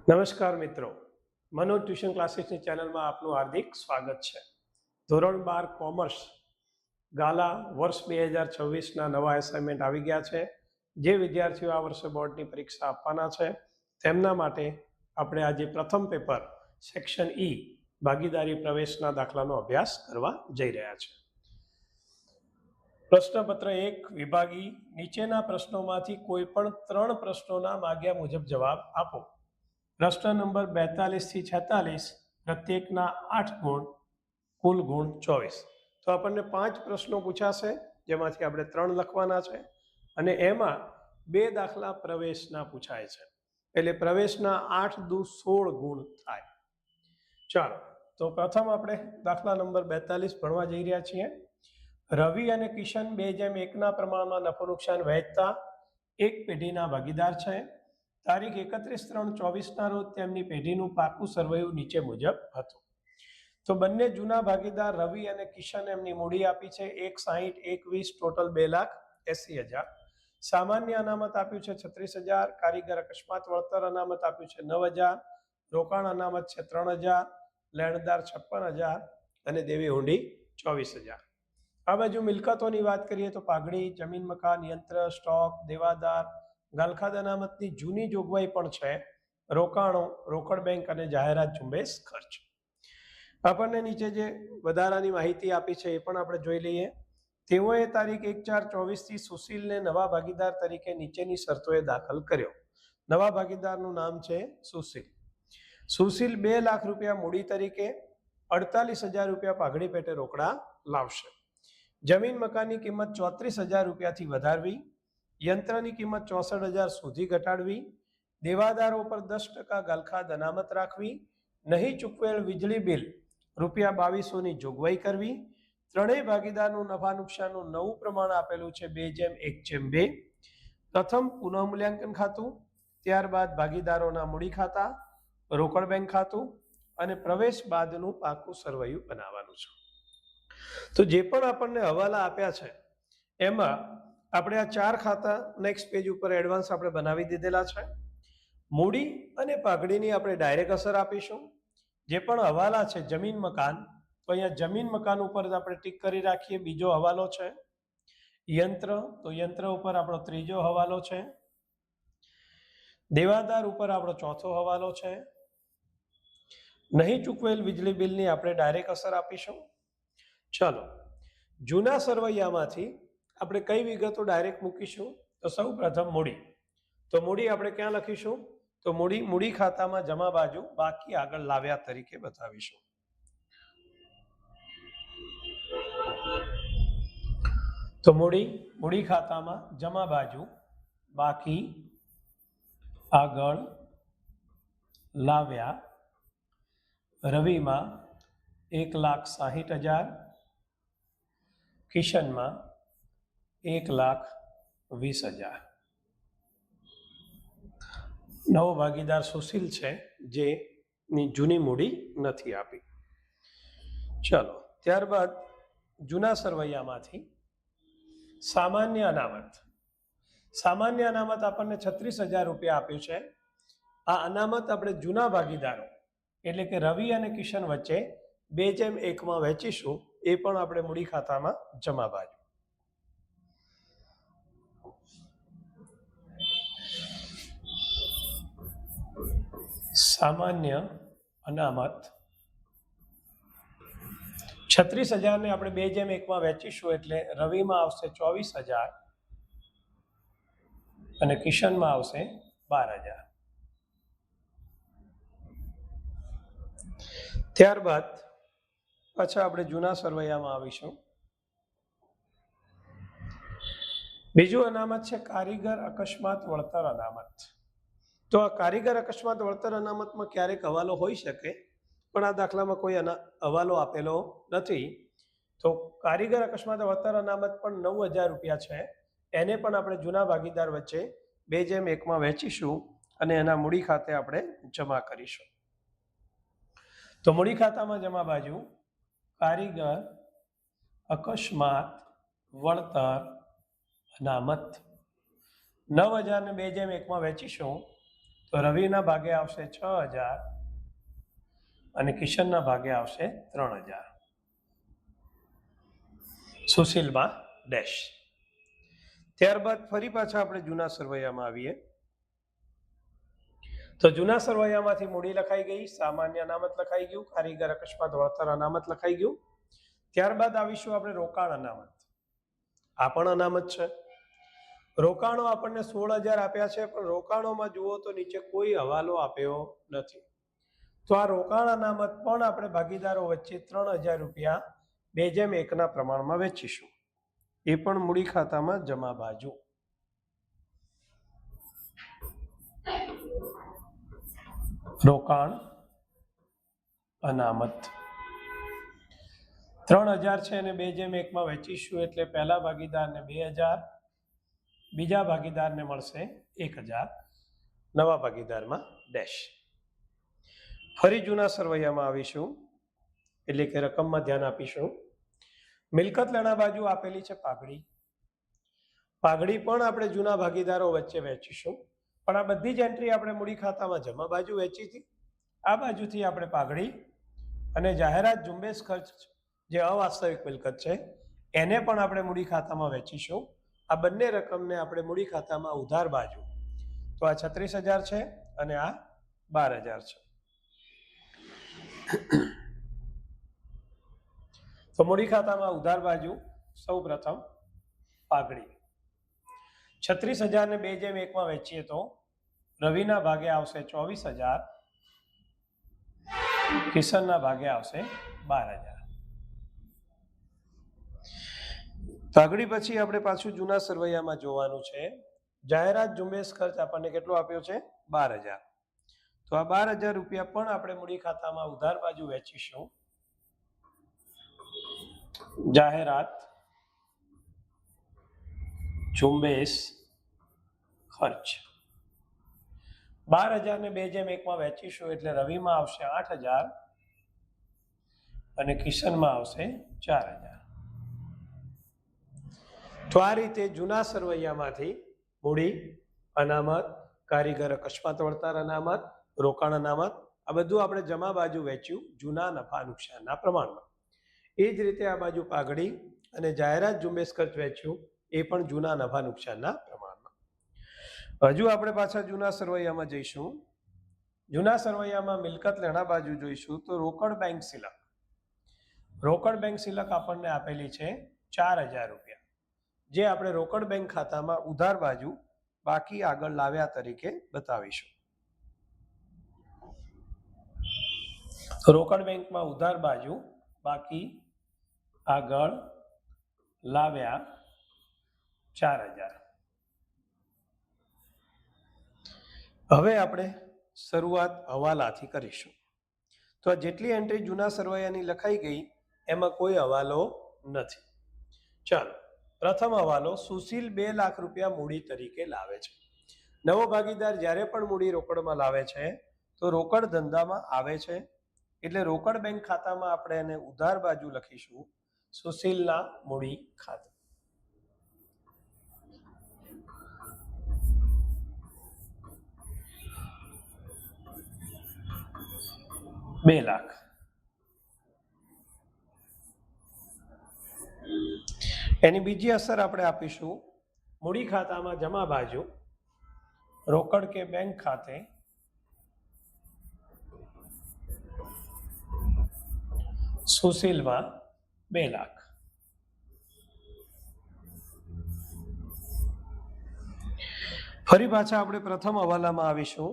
નમસ્કાર મિત્રો, મનોજ ટ્યુશન ક્લાસીસની ચેનલમાં આપનું હાર્દિક સ્વાગત છે. ધોરણ 12 કોમર્સ ગાલા વર્ષ 2026ના નવા એસાઇનમેન્ટ આવી ગયા છે. જે વિદ્યાર્થીઓ આ વર્ષે બોર્ડની પરીક્ષા આપવાના છે તેમના માટે આપણે આજે પ્રથમ પેપર સેક્શન ઈ ભાગીદારી પ્રવેશના દાખલાનો અભ્યાસ કરવા જઈ રહ્યા છે. પ્રશ્નપત્ર 1 વિભાગી નીચેના પ્રશ્નોમાંથી કોઈ પણ 3 પ્રશ્નોના માગ્યા મુજબ જવાબ આપો. પ્રશ્ન નંબર 42 થી 46 પ્રત્યેકના 8 ગુણ, કુલ ગુણ 24. તો આપણને 5 પ્રશ્નો પૂછાશે, જેમાંથી આપણે 3 લખવાના છે અને એમાં 2 દાખલા પ્રવેશના પૂછાય છે, એટલે પ્રવેશના 8 દુ 16 ગુણ થાય. ચાલો, તો પ્રથમ આપણે દાખલા નંબર 42 ભણવા જઈ રહ્યા છીએ. રવિ અને કિશન 2:1ના પ્રમાણમાં નફો નુકસાન વહેંચતા એક પેઢીના ભાગીદાર છે. તારીખ 31/3/24ના રોજ તેમની પેઢીનું પાકું સરવૈયું નીચે મુજબ હતું. તો બંને જૂના ભાગીદાર રવિ અને કિશન એમની મૂડી આપી છે 1.60, 1.20, ટોટલ 2,80,000. સામાન્ય અનામત આપ્યું છે 36,000, કારીગર અકસ્માત વળતર અનામત આપ્યું છે 9,000, રોકાણ અનામત છે 3,000, લેણદાર 56,000 અને દેવી હુંડી 24,000. આ બાજુ મિલકતોની વાત કરીએ તો પાઘડી, જમીન મકાન, યંત્ર, સ્ટોક, દેવાદાર, ગાલખાદ અનામતની જૂની જોગવાઈ પણ છે, રોકાણો, રોકડ બેંક અને જાહેરાત ઝુંબેશ ખર્ચ. આપણને નીચે જે વધારાની માહિતી આપી છે એ પણ આપણે જોઈ લઈએ. તેઓએ તારીખ 1/4/24થી સુશીલને નવા ભાગીદાર તરીકે નીચેની શરતોએ દાખલ કર્યો. નવા ભાગીદારનું નામ છે સુશીલ. સુશીલ 2 લાખ રૂપિયા મૂડી તરીકે, 48,000 રૂપિયા પાઘડી પેટે રોકડા લાવશે. જમીન મકાનની કિંમત 34,000 રૂપિયાથી વધારવી, યંત્રની કિંમત 64,000 સુધી ઘટાડવી, દેવાદારો પર 10% ગાલખાદ અનામત રાખવી, નહીં ચૂકવેલ વીજળી બિલ રૂપિયા 2200ની જોગવાઈ કરવી. ત્રણેય ભાગીદારનું નફા નુકસાનનું નવું પ્રમાણ આપેલું છે 2:1:2. પ્રથમ પુનઃ મૂલ્યાંકન ખાતું, ત્યારબાદ ભાગીદારોના મૂડી ખાતા, રોકડ બેંક ખાતું અને પ્રવેશ બાદનું પાકું સરવૈયું બનાવવાનું છે. તો જે પણ આપણને હવાલા આપ્યા છે એમાં આપણે આ 4 ખાતા નેક્સ્ટ પેજ ઉપર એડવાન્સ આપણે બનાવી દીધેલા છે. મૂડી અને પાઘડીની આપણે ડાયરેક્ટ અસર આપીશું. જે પણ હવાલા છે જમીન મકાન, તો અહીંયા જમીન મકાન ઉપર આપણે ટીક કરી રાખીએ, બીજો હવાલો છે. યંત્ર, તો યંત્ર ઉપર આપણો ત્રીજો હવાલો છે. દેવાદાર ઉપર આપણો ચોથો હવાલો છે. નહીં ચૂકવેલ વીજળી બિલની આપણે ડાયરેક્ટ અસર આપીશું. ચાલો, જૂના સરવૈયામાંથી આપણે કઈ વિગતો ડાયરેક્ટ મૂકીશું? તો સૌ પ્રથમ મૂડી. તો મૂડી આપણે ક્યાં લખીશું? તો મૂડી ખાતામાં જમા બાજુ બાકી આગળ લાવ્યા તરીકે બતાવીશું. તો મૂડી ખાતામાં જમા બાજુ બાકી આગળ લાવ્યા. રવિમાં 1,60,000, કિશનમાં 1,20,000. નવો ભાગીદાર સુશીલ છે, જેની જૂની મૂડી નથી આપી. ચલો, ત્યારબાદ જૂના સરવૈયામાંથી સામાન્ય અનામત. સામાન્ય અનામત આપણને 36,000 રૂપિયા આપ્યું છે. આ અનામત આપણે જૂના ભાગીદારો એટલે કે રવિ અને કિશન વચ્ચે 2:1માં વહેંચીશું. એ પણ આપણે મૂડી ખાતામાં જમા બાજુ. સામાન્ય અનામત 36,000 ને આપણે 2:1માં વહેંચીશું એટલે રવિમાં આવશે 24,000 અને કિશનમાં આવશે 12,000. ત્યારબાદ પાછા આપણે જૂના સરવૈયામાં આવીશું. બીજું અનામત છે કારીગર અકસ્માત વળતર અનામત. તો આ કારીગર અકસ્માત વળતર અનામતમાં ક્યારેક હવાલો હોઈ શકે, પણ આ દાખલામાં કોઈ હવાલો આપેલો નથી. તો કારીગર અકસ્માત વળતર અનામત પણ 9,000 રૂપિયા છે. એને પણ આપણે જૂના ભાગીદાર વચ્ચે 2:1માં વહેંચીશું અને એના મૂડી ખાતે આપણે જમા કરીશું. તો મૂડી ખાતામાં જમા બાજુ કારીગર અકસ્માત વળતર અનામત 9,000 ને 2:1માં વહેંચીશું તો રવિના ભાગે આવશે 6000 અને કિશનના ભાગે આવશે 3000. સુશીલમાં ડેશ. ત્યારબાદ ફરી પાછા આપણે જૂના સરવૈયામાં આવીએ. તો જૂના સરવૈયામાંથી મૂડી લખાઈ ગઈ, સામાન્ય અનામત લખાઈ ગયું, કારીગર અકસ્માત વળતર અનામત લખાઈ ગયું. ત્યારબાદ આવીશું આપણે રોકાણ અનામત. આ પણ અનામત છે. રોકાણો આપણને 16000 આપ્યા છે, પણ રોકાણોમાં જુઓ તો નીચે કોઈ હવાલો આપ્યો નથી. તો આ રોકાણ અનામત પણ આપણે ભાગીદારો વચ્ચે 3000 રૂપિયા 2:1 પ્રમાણમાં વેચીશું. એ પણ મૂડી ખાતામાં જમા બાજુ. રોકાણ અનામત 3000 છે અને 2:1 વેચીશું એટલે પહેલા ભાગીદારને 2000, બીજા ભાગીદારને મળશે 1000, નવા ભાગીદારમાં ડેશ. ફરી જૂના સરવૈયામાં આવીશું એટલે કે રકમમાં ધ્યાન આપીશું. મિલકત લેણા બાજુ આપેલી છે પાઘડી. પાઘડી પણ આપણે જૂના ભાગીદારો વચ્ચે વેચીશું, પણ આ બધી જ એન્ટ્રી આપણે મૂડી ખાતામાં જમા બાજુ વેચી હતી. આ બાજુથી આપણે પાઘડી અને જાહેરાત ઝુંબેશ ખર્ચ જે અવાસ્તવિક મિલકત છે એને પણ આપણે મૂડી ખાતામાં વેચીશું. આ બંને રકમને આપણે મૂડી ખાતામાં ઉધાર બાજુ, તો આ 36000 છે અને આ 12000 છે. તો મૂડી ખાતામાં ઉધાર બાજુ સૌ પ્રથમ પાઘડી 36000 ને 2:1 વેચીએ તો રવિના ભાગે આવશે 24000, કિશનના ભાગે આવશે 12000. પાઘડી પછી આપણે પાછું જૂના સરવૈયામાં જોવાનું છે. જાહેરાત ઝુંબેશ ખર્ચ આપણને કેટલો આપ્યો છે? 12000. તો આ 12000 રૂપિયા પણ આપણે મૂડી ખાતામાં ઉધાર બાજુ વેચીશું. જાહેરાત ઝુંબેશ ખર્ચ 12000 ને 2:1 વેચીશું એટલે રવિમાં આવશે 8000 અને કિશનમાં આવશે 4000. તો આ રીતે જૂના સરવૈયામાંથી મૂડી અનામત, કારીગર અકસ્માત વળતર અનામત, રોકાણ અનામત આ બધું આપણે જમા બાજુ વેચ્યું જૂના નફા નુકસાનના પ્રમાણમાં. એ જ રીતે આ બાજુ પાઘડી અને જાહેરાત ઝુંબેશ ખર્ચ વેચ્યું એ પણ જૂના નફા નુકસાનના પ્રમાણમાં. હજુ આપણે પાછા જૂના સરવૈયામાં જઈશું. જૂના સરવૈયામાં મિલકત લેણા બાજુ જોઈશું તો રોકડ બેંક સિલક. રોકડ બેંક સિલક આપણને આપેલી છે 4000 રૂપિયા, જે આપણે રોકડ બેંક ખાતામાં ઉધાર બાજુ બાકી આગળ લાવ્યા તરીકે બતાવીશું. રોકડ બેંકમાં ઉધાર બાજુ બાકી આગળ લાવ્યા 4000. હવે આપણે શરૂઆત હવાલાથી કરીશું. તો આ જેટલી એન્ટ્રી જૂના સરવૈયાની લખાઈ ગઈ એમાં કોઈ હવાલો નથી. ચાલો, પ્રથમ હવાલો સુશીલ 2 લાખ રૂપિયા મૂડી તરીકે લાવે છે. નવો ભાગીદાર જ્યારે પણ મૂડી રોકડમાં લાવે છે તો રોકડ ધંધામાં આવે છે એટલે રોકડ બેંક ખાતામાં આપણે એને ઉધાર બાજુ લખીશું સુશીલના મૂડી ખાતે. $2 લાખ. એની બીજી અસર આપણે આપીશું મૂડી ખાતામાં જમા બાજુ રોકડ કે બેંક ખાતે સુશીલમાં 2 લાખ. ફરી પાછા આપણે પ્રથમ હવાલામાં આવીશું.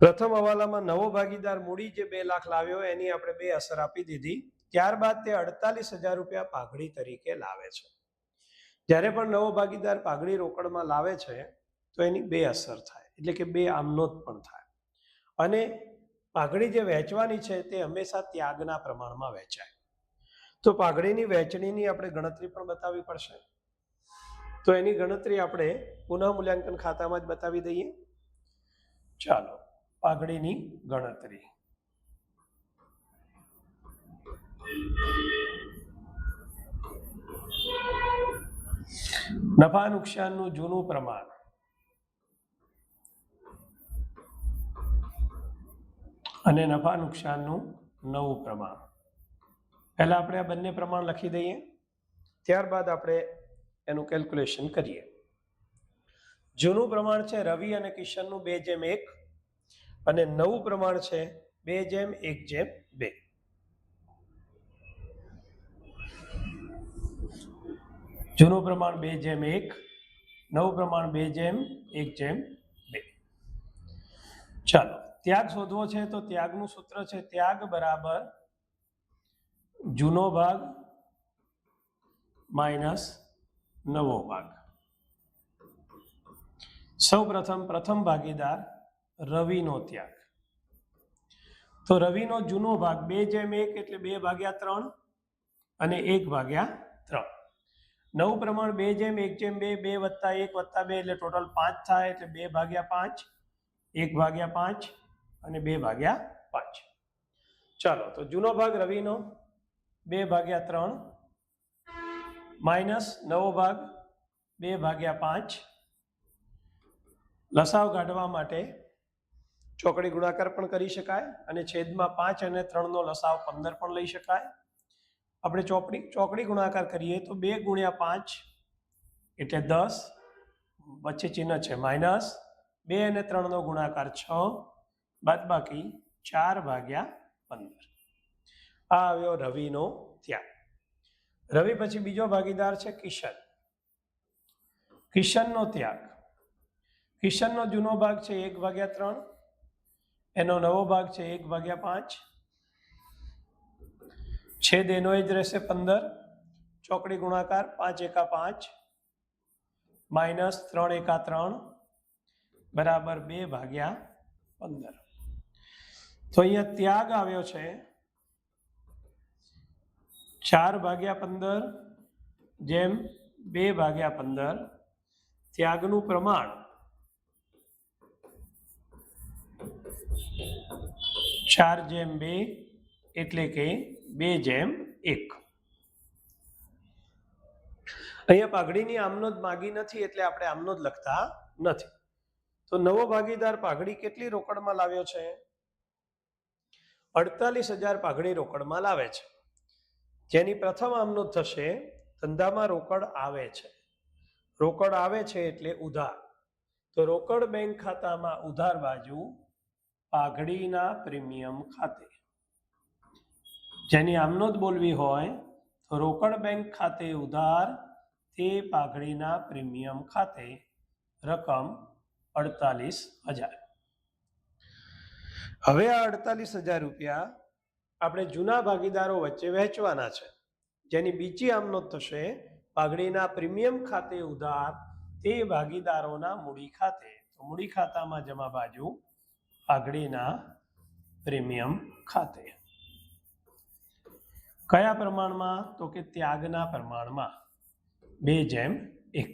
પ્રથમ હવાલામાં નવો ભાગીદાર મૂડી જે 2 લાખ લાવ્યો એની આપણે 2 અસર આપી દીધી. ત્યારબાદ તે 48000 રૂપિયા પાઘડી તરીકે લાવે છે. જ્યારે પણ નવો ભાગીદાર પાઘડી રોકડમાં લાવે છે તો એની 2 અસર થાય, એટલે કે 2 આમનોંધ પણ થાય. અને પાઘડી જે વહેંચવાની છે તે હંમેશા ત્યાગના પ્રમાણમાં વહેંચાય. તો પાઘડીની વહેંચણીની આપણે ગણતરી પણ બતાવવી પડશે. તો એની ગણતરી આપણે પુનઃ મૂલ્યાંકન ખાતામાં જ બતાવી દઈએ. ચાલો, પાઘડીની ગણતરી. નફા નુકસાનનું જૂનું પ્રમાણ અને નફા નુકસાનનું નવું પ્રમાણ. પહેલા આપણે આ બંને પ્રમાણ લખી દઈએ, ત્યારબાદ આપણે એનું કેલ્ક્યુલેશન કરીએ. જૂનું પ્રમાણ છે રવિ અને કિશનનું 2:1 અને નવું પ્રમાણ છે 2:1:2. જૂનું પ્રમાણ 2:1, નવું પ્રમાણ 2:1:2. ચાલો, ત્યાગ શોધવો છે તો ત્યાગનું સૂત્ર છે ત્યાગ બરાબર જૂનો ભાગ માઇનસ નવો ભાગ. સૌ પ્રથમ ભાગીદાર રવિનો ત્યાગ. તો રવિનો જૂનો ભાગ 2:1 એટલે 2/3 અને 1/3. નવું પ્રમાણ 2:1:2, 2 + 1 + 2 એટલે ટોટલ 5 થાય, એટલે 2/5, 1/5 અને 2/5. ચાલો, તો જૂનો ભાગ રવિનો 2/3 માઇનસ નવો ભાગ 2/5. લસાવ કાઢવા માટે ચોકડી ગુણાકાર પણ કરી શકાય અને છેદમાં 5 અને 3 નો લસાવ 15 પણ લઈ શકાય. આપણે ચોકડી ગુણાકાર કરીએ તો 2 × 5 એટલે 10, વચ્ચે ચિહ્ન છે માઇનસ. 2 અને 3 નો ગુણાકાર 6, બાદબાકી 4/15. આ આવ્યો રવિનો ત્યાગ. રવિ પછી બીજો ભાગીદાર છે કિશન. કિશનનો ત્યાગ. કિશનનો જૂનો ભાગ છે 1/3, એનો નવો ભાગ છે 1/5, છેદ એનો જ રહેશે 15. ચોકડી ગુણાકાર 5 × 5 માઇનસ 3 × 3 બરાબર 2/15. તો અહીંયા ત્યાગ આવ્યો છે 4/15 જેમ 2/15. ત્યાગનું પ્રમાણ 4/2 એટલે કે 2/1. અહીંયા પાઘડીની આમનોંધ માગી નથી એટલે આપણે આમનોંધ લખતા નથી. તો નવો ભાગીદાર પાઘડી કેટલી રોકડમાં લાવ્યો છે? 48,000 પાઘડી રોકડમાં લાવે છે, જેની પ્રથમ આમનોંધ થશે ધંધામાં રોકડ આવે છે. રોકડ આવે છે એટલે ઉધાર. તો રોકડ બેંક ખાતામાં ઉધાર બાજુ પાઘડીના પ્રીમિયમ ખાતે. જેની આમનોંધ બોલવી હોય તો રોકડ બેંક ખાતે ઉધાર તે પાઘડીના પ્રીમિયમ ખાતે રકમ 48,000. હવે આ 48,000 રૂપિયા આપણે જૂના ભાગીદારો વચ્ચે વહેંચવાના છે, જેની બીજી આમનોંધ થશે પાઘડીના પ્રીમિયમ ખાતે ઉધાર તે ભાગીદારોના મૂડી ખાતે. તો મૂડી ખાતામાં જમા બાજુ પાઘડીના પ્રીમિયમ ખાતે. કયા પ્રમાણમાં? તો કે ત્યાગના પ્રમાણમાં 2:1.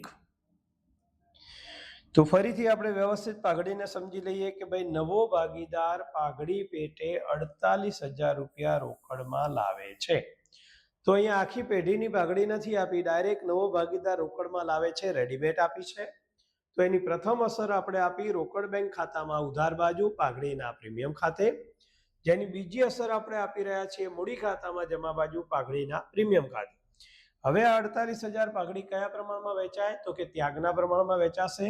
તો ફરીથી આપણે વ્યવસ્થિત પાઘડીને સમજી લઈએ કે ભાઈ નવો ભાગીદાર પાઘડી પેટે 48,000 રૂપિયા રોકડમાં લાવે છે. તો અહીંયા આખી પેઢીની પાઘડી નથી આપી, ડાયરેક્ટ નવો ભાગીદાર રોકડમાં લાવે છે, રેડીમેડ આપી છે. તો એની પ્રથમ અસર આપણે આપી રોકડ બેંક ખાતામાં ઉધાર બાજુ પાઘડીના પ્રીમિયમ ખાતે. જેની બીજી અસર આપણે આપી રહ્યા છીએ મૂડી ખાતામાં જમા બાજુ પાઘડીના પ્રીમિયમ ખાતે. હવે આ 48,000 પાઘડી કયા પ્રમાણમાં વેચાય? તો કે ત્યાગના પ્રમાણમાં વેચાશે.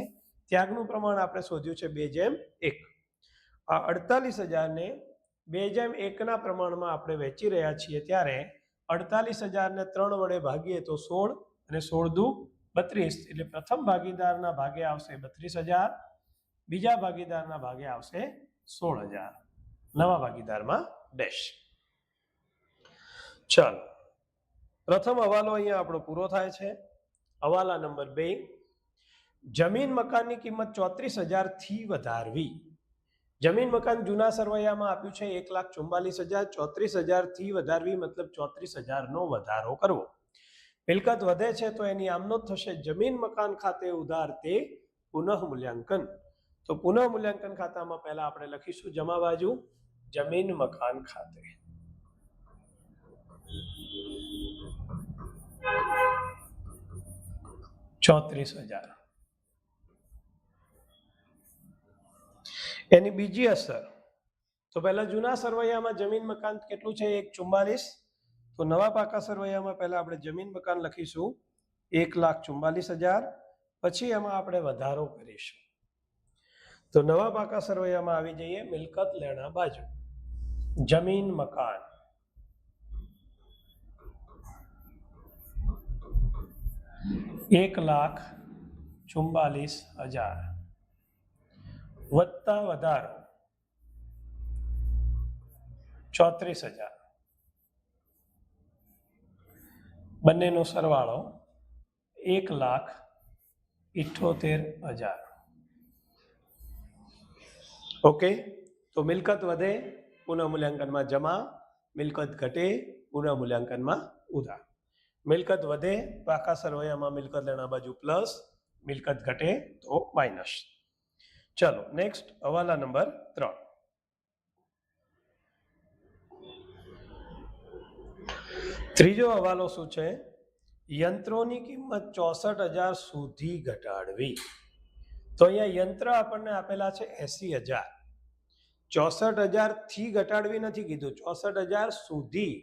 ત્યાગનું પ્રમાણ આપણે શોધ્યું છે 2:1. આ 48,000 ને 2:1 ના પ્રમાણમાં આપણે વેચી રહ્યા છીએ, ત્યારે 48,000 ને 3 વડે ભાગીએ તો 16 અને 16 દુ 32, એટલે પ્રથમ ભાગીદારના ભાગે આવશે 32,000, બીજા ભાગીદારના ભાગે આવશે 16,000, નવા ભાગીદારમાં ડેશ. ચાલો, પ્રથમ હવાલો અહીંયા આપણો પૂરો થાય છે. હવાલા નંબર 2, જમીન મકાનની કિંમત 34,000 થી વધારવી. જમીન મકાન જૂના સરવૈયામાં આપ્યું છે 1,44,000, 34,000 થી વધારવી મતલબ 34,000 નો વધારો કરવો. મિલકત વધે છે તો એની આમનોંધ થશે જમીન મકાન ખાતે ઉધાર તે પુનઃ મૂલ્યાંકન. તો પુનઃ મૂલ્યાંકન ખાતામાં પહેલા આપણે લખીશું જમા બાજુ જમીન મકાન ખાતે. ₹34,000. એની બીજી અસર તો પહેલા જૂના સરવૈયામાં જમીન મકાન કેટલું છે 144. તો નવા પાકા સરવૈયામાં પહેલા આપણે જમીન મકાન લખીશું 1,44,000. પછી એમાં આપણે વધારો કરીશું. તો નવા પાકા સરવૈયામાં આવી જઈએ મિલકત લેણા બાજુ. જમીન મકાન 1,44,000 વત્તા વધારો 34,000. બંનેનો સરવાળો 1,78,000. ઓકે. તો મિલકત વધે પુનઃ મૂલ્યાંકનમાં જમા, મિલકત ઘટે પુનઃ મૂલ્યાંકનમાં ઉધાર. મિલકત વધે પાકા સરવૈયામાં મિલકત લેણા બાજુ પ્લસ, મિલકત ઘટે તો માઇનસ. ચલો નેક્સ્ટ હવાલા નંબર 3. ત્રીજો હવાલો શું છે? યંત્રોની કિંમત 64,000 સુધી ઘટાડવી. તો અહીંયા યંત્ર આપણને આપેલા છે 80,000. 64,000 થી ઘટાડવી નથી કીધું, 64,000 સુધી,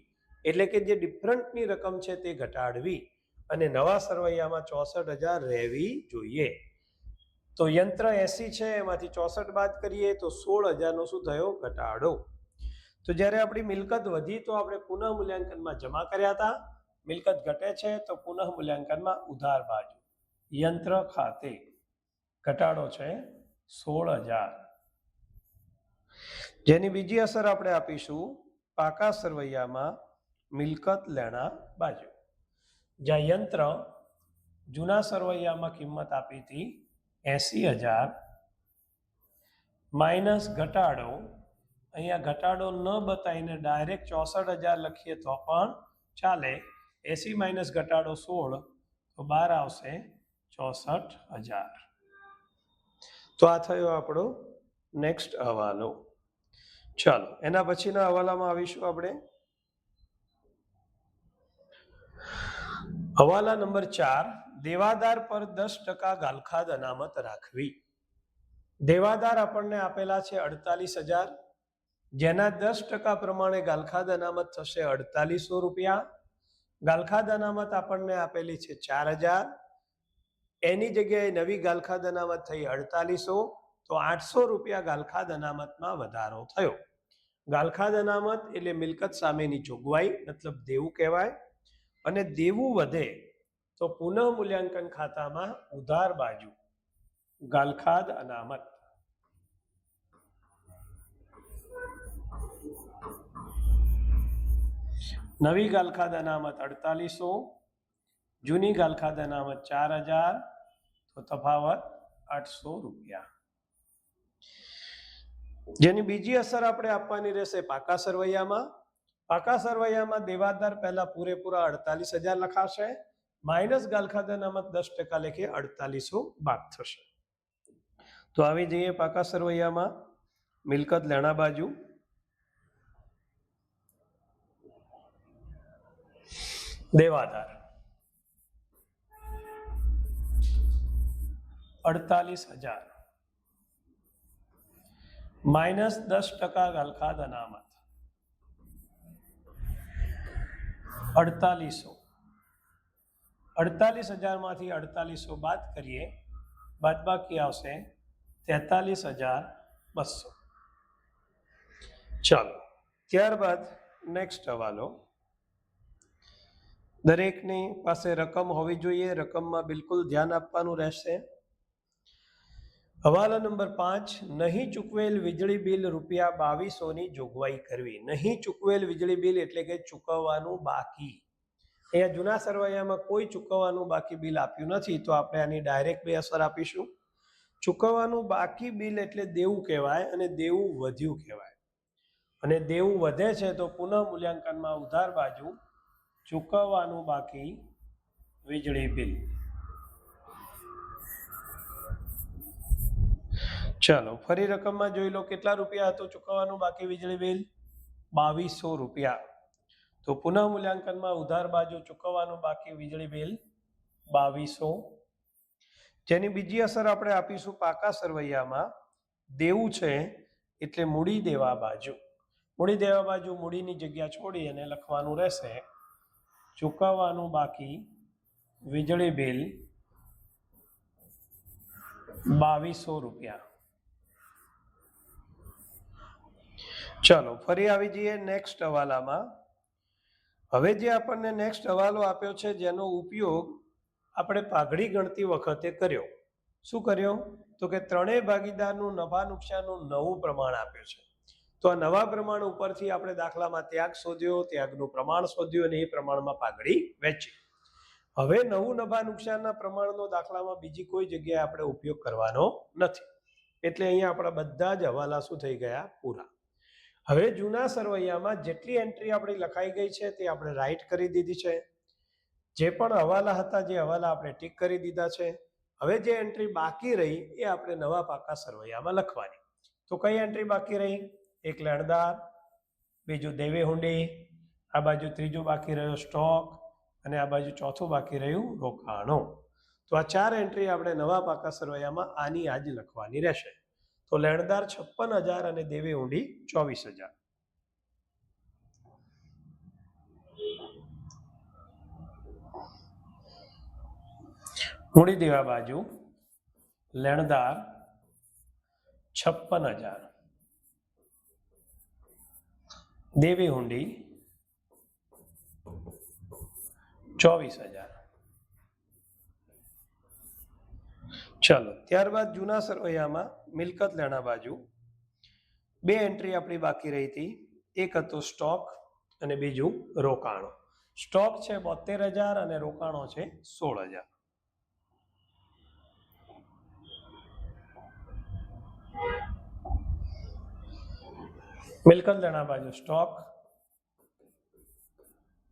એટલે કે જે ડિફરન્ટની રકમ છે તે ઘટાડવી. અને નવા સરવૈયામાં 64,000 રહેવી જોઈએ. તો યંત્ર 80 છે, એમાંથી 64 બાદ કરીએ તો 16,000 નો શું થયો? ઘટાડો. તો જ્યારે આપણી મિલકત વધી તો આપણે પુનઃ મૂલ્યાંકનમાં જમા કર્યા હતા, મિલકત ઘટે છે તો પુનઃ મૂલ્યાંકનમાં ઉધાર બાજુ યંત્ર ખાતે ઘટાડો છે 16,000. જેની બીજી અસર આપણે આપીશું પાકા સરવૈયામાં મિલકત લેણા બાજુ. જ્યાં યંત્ર જૂના સરવૈયામાં કિંમત આપી હતી 80,000 માઇનસ ઘટાડો, અહીંયા ઘટાડો ન બતાવીને ડાયરેક્ટ 64,000 લખીએ તો પણ ચાલે. 80 માઇનસ ઘટાડો 16 તો 12 આવશે 64,000. તો આ થયો આપણો નેક્સ્ટ હવાલો. ચાલો એના પછીના હવાલામાં આવીશું આપણે. હવાલા નંબર 4. દેવાદાર પર 10% ગાલખાદ અનામત રાખવી. દેવાદાર આપણને આપેલા છે 48,000, જેના 10% પ્રમાણે ગાલખાદ અનામત થશે 4800 રૂપિયા. ગાલખાદ અનામત આપણને આપેલી છે 4,000, એની જગ્યાએ નવી ગાલખાદ અનામત થઈ 4800, તો 800 રૂપિયા ગાલખાદ અનામતમાં વધારો થયો. ગાલખાદ અનામત એટલે મિલકત સામેની જોગવાઈ, મતલબ દેવું કહેવાય. અને દેવું વધે તો પુનઃ મૂલ્યાંકન ખાતામાં ઉધાર બાજુ ગાલખાદ અનામત. નવી ગાલખાદ અનામત 4800, જૂની ગાલખાદ અનામત 4,000, તો તફાવત 800 રૂપિયા. જેની બીજી અસર આપણે આપવાની રહેશે પાકા સરવૈયામાં. પાકા સરવૈયામાં દેવાદાર પહેલા પૂરેપૂરા 48,000 લખાશે, માઇનસ ગાલખાદ અનામત 10% લેખે 4800 બાદ થશે. તો આવી જઈએ પાકા સરવૈયામાં મિલકત લેણા બાજુ. દેવાદાર 48,000 માઇનસ 10% ગાલખાદ અનામત 4800. 48,000 માંથી 4800 બાદ કરીએ, બાદબાકી આવશે 43,200. ચાલો ત્યારબાદ નેક્સ્ટ હવાલો. દરેકની પાસે રકમ હોવી જોઈએ, રકમમાં બિલકુલ ધ્યાન આપવાનું રહેશે. હવાલા નંબર 5. નહીં ચૂકવેલ વીજળી બિલ ₹2200 ની જોગવાઈ કરવી. નહીં ચૂકવેલ વીજળી બિલ એટલે કે ચૂકવવાનું બાકી. અહીંયા જૂના સરવૈયામાં કોઈ ચૂકવવાનું બાકી બિલ આપ્યું નથી, તો આપણે આની ડાયરેક્ટ બે અસર આપીશું. ચૂકવવાનું બાકી બિલ એટલે દેવું કહેવાય, અને દેવું વધ્યું કહેવાય. અને દેવું વધે છે તો પુનઃ મૂલ્યાંકનમાં ઉધાર બાજુ ચૂકવવાનું બાકી વીજળી બિલ. ચાલો ફરી રકમમાં જોઈ લો, કેટલા રૂપિયા હતું ચૂકવવાનું બાકી વીજળી બિલ? 2200 રૂપિયા. તો પુનઃ મૂલ્યાંકનમાં ઉધાર બાજુ ચૂકવવાનું બાકી વીજળી બિલ 2200. જેની બીજી અસર આપણે આપીશું પાકા સરવૈયામાં દેવું છે એટલે મૂડી દેવા બાજુ મૂડી દેવા બાજુ મૂડીની જગ્યા છોડી અને લખવાનું રહેશે ચૂકવવાનું બાકી વીજળી બિલ 2200 રૂપિયા. ચલો ફરી આવી જઈએ નેક્સ્ટ હવાલામાં. હવે જે આપણને નેક્સ્ટ હવાલો આપ્યો છે જેનો ઉપયોગ આપણે પાઘડી ગણતી વખતે કર્યો. શું કર્યો? તો કે ત્રણેય ભાગીદારનું નફા નુકસાનનું નવું પ્રમાણ આપ્યું છે. તો આ નવા પ્રમાણ ઉપરથી આપણે દાખલામાં ત્યાગ શોધ્યો, ત્યાગનું પ્રમાણ શોધ્યું અને એ પ્રમાણમાં પાઘડી વહેંચી. હવે નવું નફા નુકસાનના પ્રમાણનો દાખલામાં બીજી કોઈ જગ્યાએ આપણે ઉપયોગ કરવાનો નથી. એટલે અહીંયા આપણા બધા જ હવાલા શું થઈ ગયા? પૂરા. હવે જૂના સરવૈયામાં જેટલી એન્ટ્રી આપણી લખાઈ ગઈ છે તે આપણે રાઈટ કરી દીધી છે. જે પણ હવાલા હતા જે હવાલા આપણે ટીક કરી દીધા છે. હવે જે એન્ટ્રી બાકી રહી એ આપણે નવા પાકા સરવૈયામાં લખવાની. તો કઈ એન્ટ્રી બાકી રહી? એક લેણદાર, બીજું દેવી હુંડી, આ બાજુ ત્રીજું બાકી રહ્યો સ્ટોક અને આ બાજુ ચોથું બાકી રહ્યું રોકાણો. તો આ 4 એન્ટ્રી આપણે નવા પાકા સરવૈયામાં આની આજ લખવાની રહેશે. તો લેણદાર 56,000 અને દેવી હુંડી 24,000. મૂડી દેવા બાજુ લેણદાર 56,000, દેવી હુંડી 24,000. ચલો ત્યારબાદ જૂના સરવૈયામાં મિલકત લેણા બાજુ 2 એન્ટ્રી આપણી બાકી રહી હતી. એક હતો સ્ટોક અને બીજું રોકાણો. સ્ટોક છે 72,000 અને રોકાણો છે 16,000. મિલકત લેણા બાજુ સ્ટોક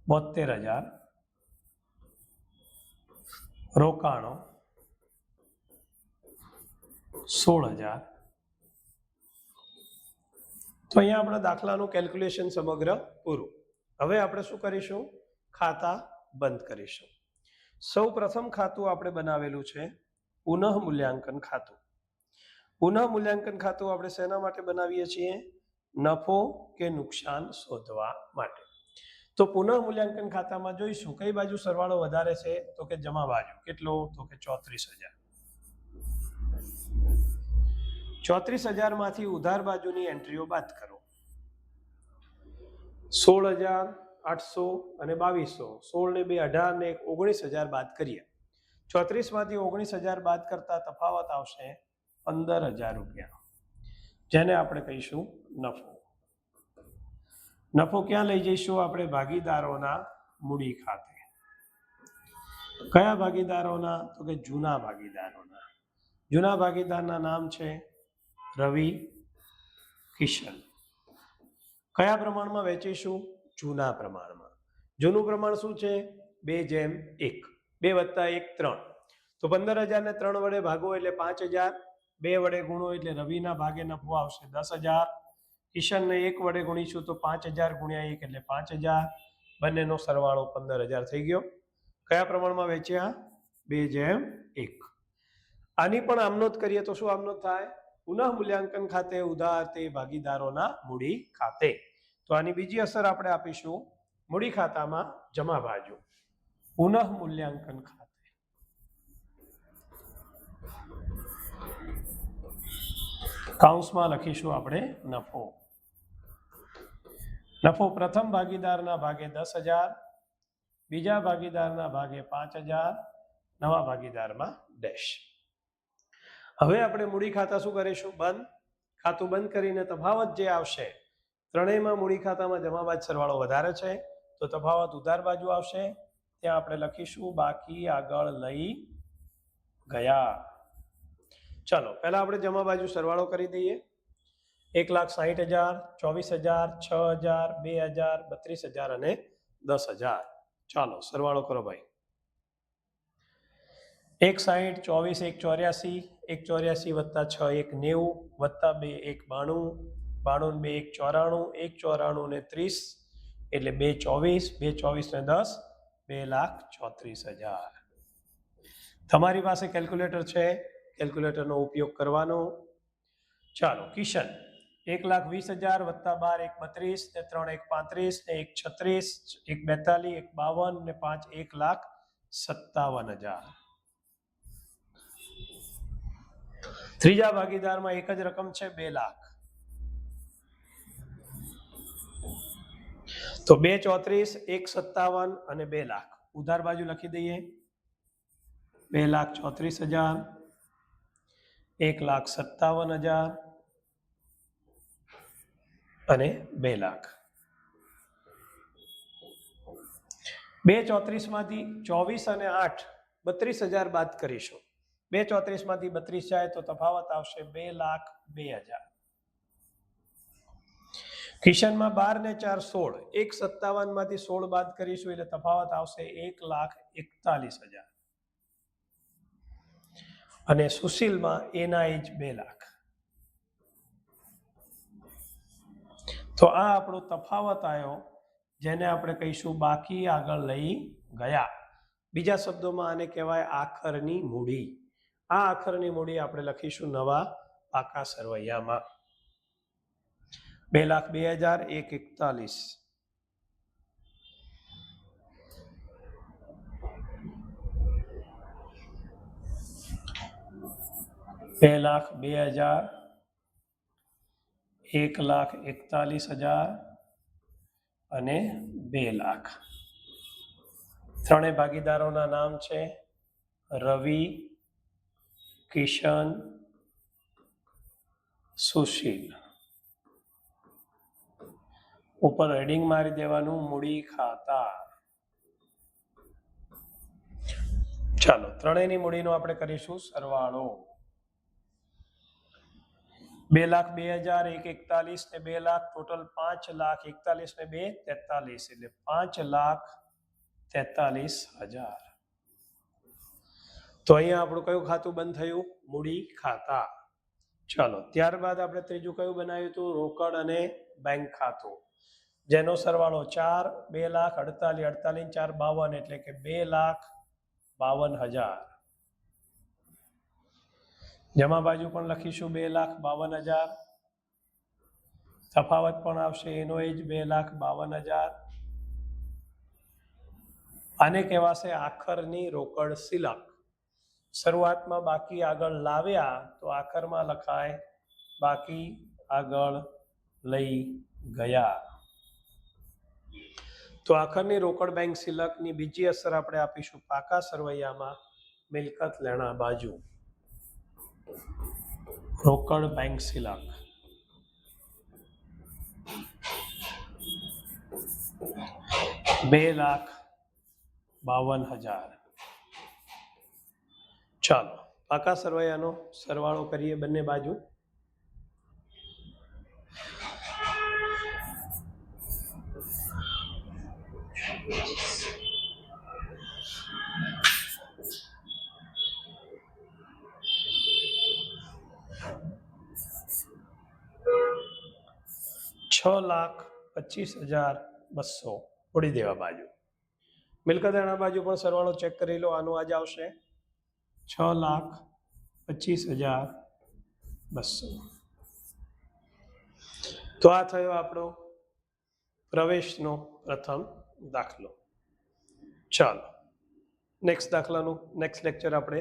72,000, રોકાણો 16,000. તો અહીંયા આપણા દાખલાનું કેલ્ક્યુલેશન સમગ્ર પૂરું. હવે આપણે શું કરીશું? ખાતા બંધ કરીશું. સૌ પ્રથમ ખાતું આપણે બનાવેલું છે પુનઃ મૂલ્યાંકન ખાતું. પુનઃ મૂલ્યાંકન ખાતું આપણે શેના માટે બનાવીએ છીએ? નફો કે નુકસાન શોધવા માટે. તો પુનઃ મૂલ્યાંકન ખાતામાં જોઈશું કઈ બાજુ સરવાળો વધારે છે? તો કે જમા બાજુ. કેટલો? તો કે 34,000. 34,000 માંથી ઉધાર બાજુની એન્ટ્રીઓ બાદ કરો. 16,800 અને 2,200. 16 ને 2 18 ને 19,000 બાદ કરીએ. 34 માંથી 19,000 બાદ કરતા તફાવત આવશે 15,000 રૂપિયા, જેને આપણે કહીશું નફો. નફો ક્યાં લઈ જઈશું? આપણે ભાગીદારોના મૂડી ખાતે. કયા ભાગીદારોના? તો કે જૂના ભાગીદારોના. જૂના ભાગીદારના નામ છે રવિ, કિશન. કયા પ્રમાણમાં વેચીશું? જૂના પ્રમાણમાં. જૂનું પ્રમાણ શું છે? 2:1. 2 + 1 3. તો 15,000 ને 3 વડે ભાગો એટલે 5,000. 2 વડે ગુણો એટલે રવિના ભાગે નફો આવશે 10,000. કિશનને 1 વડે ગુણીશું તો 5,000 ગુણ્યા 1 એટલે 5,000. બંનેનો સરવાળો 15,000 થઈ ગયો. કયા પ્રમાણમાં વેચ્યા? 2:1. આની પણ આમનોંધ કરીએ તો શું આમનોંધ થાય? પુનઃ મૂલ્યાંકન ખાતે ઉધાર તે ભાગીદારોના મૂડી ખાતે. તો આની બીજી અસર આપણે આપીશું મૂડી ખાતામાં જમા બાજુ. પુનઃ મૂલ્યાંકન ખાતે કૌંસમાં લખીશું આપણે નફો. નફો પ્રથમ ભાગીદારના ભાગે 10,000, બીજા ભાગીદારના ભાગે 5,000, નવા ભાગીદારમાં ડેશ. હવે આપણે મૂડી ખાતા શું કરીશું? બંધ. ખાતું બંધ કરીને તફાવત જે આવશે ત્રણેયમાં મૂડી ખાતામાં જમા બાદ સરવાળો વધારે છે તો તફાવત ઉધાર બાજુ આવશે. ત્યાં આપણે લખીશું બાકી આગળ લઈ ગયા. ચલો પહેલા આપણે જમા બાજુ સરવાળો કરી દઈએ. 1,60,000, 24,000, 6,000, 2,000, 32,000 અને 10,000. ચાલો સરવાળો કરો ભાઈ. 1,60, 24, 1,84, 1,84 + 6 1,90 + 2 1,92, 92 ને 2 1,94, 1,94 ને 30 એટલે 2,24, 2,24 ને 10 2,34,000. તમારી પાસે કેલ્ક્યુલેટર છે, કેલ્ક્યુલેટરનો ઉપયોગ કરવાનો. ચાલો કિશન 1,20,000 વત્તા 12 1 32 ને 3 1 35 ને 1 36 1 42 1 52 ને 5 1,57,000. ત્રીજા ભાગીદારમાં એક જ રકમ છે 2 લાખ. તો 2 34 1 57 અને 2 લાખ ઉધાર બાજુ લખી દઈએ. 2,34,000 1,57,000 અને 2 લાખ. 2 34 માંથી 24 અને 8 32,000 બાદ કરીશું. 2 34 માંથી 32 જાય તો તફાવત આવશે 2,02,000. કિશનમાં 12 ને 4 16 1,57 માંથી 16 બાદ કરીશું એટલે તફાવત આવશે 1,41,000. અને સુશીલમાં એના જ 2 લાખ. તો આ આપણો તફાવત આવ્યો જેને આપણે કહીશું બાકી આગળ લઈ ગયા. બીજા શબ્દોમાં આને કહેવાય આખરની મૂડી. આ આખરની મૂડી આપણે લખીશું નવા પાકા સરવૈયામાં. 2,02,000 1,41. 2,02,000 1,41,000 અને 2 લાખ. ત્રણેય ભાગીદારોના નામ છે રવિ, કિશન, સુશીલ. ઉપર હેડિંગ મારી દેવાનું મૂડી ખાતા. ચાલો ત્રણેયની મૂડીનો આપણે કરીશું સરવાળો. 2,02,000 1,41 ને 2 લાખ ટોટલ 5,41,000 ને 2 43 એટલે 5,43,000. તો અહીંયા આપણું કયું ખાતું બંધ થયું? મૂડી ખાતા. ચાલો ત્યારબાદ આપણે ત્રીજું કયું બનાવ્યું હતું? રોકડ અને બેંક ખાતું, જેનો સરવાળો 4 2,48,48 4 52 એટલે કે 2,52,000. જમા બાજુ પણ લખીશું 2,52,000. તફાવત પણ આવશે એનો જ 2,52,000. આને કહેવાશે આખરની રોકડ શિલક. શરૂઆતમાં બાકી આગળ લાવ્યા તો આખરમાં લખાય બાકી આગળ લઈ ગયા. તો આખરની રોકડ બેંક શિલકની બીજી અસર આપણે આપીશું પાકા સરવૈયામાં મિલકત લેણા બાજુ. રોકડ બેંક શિલક 2,52,000. ચાલો પાકા સરવૈયાનો સરવાળો કરીએ બંને બાજુ. $6,25,200 ઉડી દેવા બાજુ. મિલકત લેણા બાજુ પણ સરવાળો ચેક કરી લો. આનું આજ આવશે 6,25,200. તો આ થયો આપણો પ્રવેશનો પ્રથમ દાખલો. ચાલો નેક્સ્ટ દાખલાનું નેક્સ્ટ લેક્ચર આપણે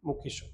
મૂકીશું.